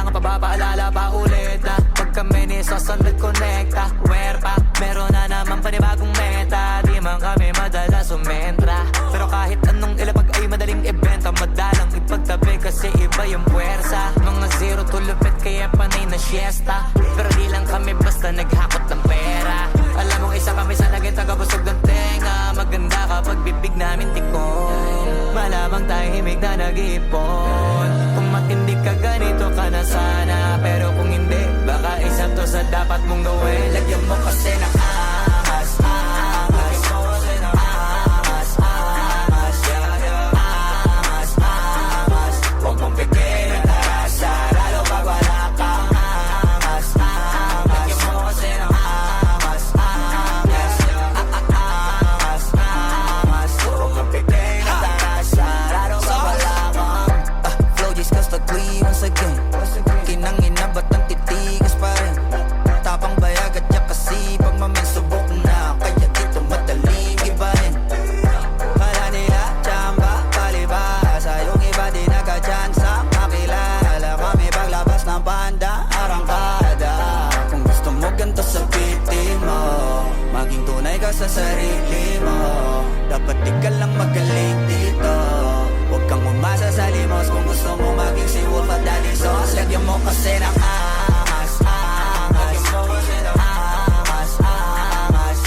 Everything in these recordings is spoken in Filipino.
mga papapaalala pa ulit na pag kami ni Sosandad Connecta. Where pa, meron na naman panibagong meta. Di man kami madalas sumentra, pero kahit anong ilapag ay madaling ibenta. Madalang ipagtabi kasi iba yung puwersa. Mga zero to lupit kaya panay na siesta, pero di lang kami basta naghakot ng pera. Alam mong isa kami sa naging tagabusog ng tenga. Maganda kapag bibig namin tikon, malamang tahimik na nag-iipon. Kung matindi ka ganito ka na sana, pero kung hindi, baka isa to sa dapat mong gawin. Lagyan mo kasi ng angas, angas. Lagyan mo kasi ng angas, angas. Angas, angas. Huwag mong pigilan ang tarasa, lalo pag wala kang angas, angas. Lagyan mo kasi ng angas, angas. Angas, angas. Huwag mong pigilan ang tarasa, lalo pag wala kang Flow G's Castagli once again. Kinangina ba't ang titigas pa rin? Tapang bayag at yak kasi pag maminsubok na, kaya dito madaling ibahin. Kala nila tsamba, palibasa, yung iba di nagka-chance makilala kami paglabas ng banda, arangkada. Kung gusto mo ganito sabitin mo, maging tunay ka sa sarili mo. Dapat di ka lang magaling dito, huwag kang umasa sa limos. Kung gusto mo maging si Wolf at Daddy Sauce, lagyan mo kasi ng angas, angas. Lagyan mo kasi ng angas, angas.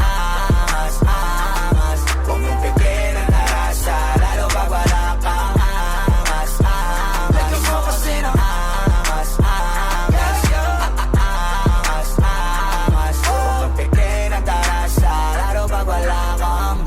Angas, angas. Huwag mong pigilan ang tarasa, lalo pag wala kang angas, angas. Lagyan mo kasi ng angas, angas. Angas, angas. Huwag mong pigilan ang tarasa, lalo pag wala kang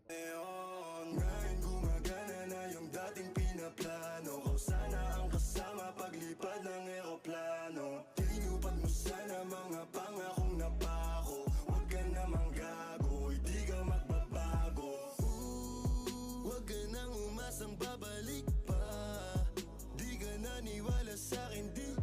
Ngayon gumagana na yung dating pinaplano ko. Sana ang kasama paglipad ng eroplano. Tinupad mo sana mga pangakong napako. Huwag ka namang gago, hindi ka magbabago. Huwag ka nang umasang babalik pa. Di ka naniwala sa'kin, di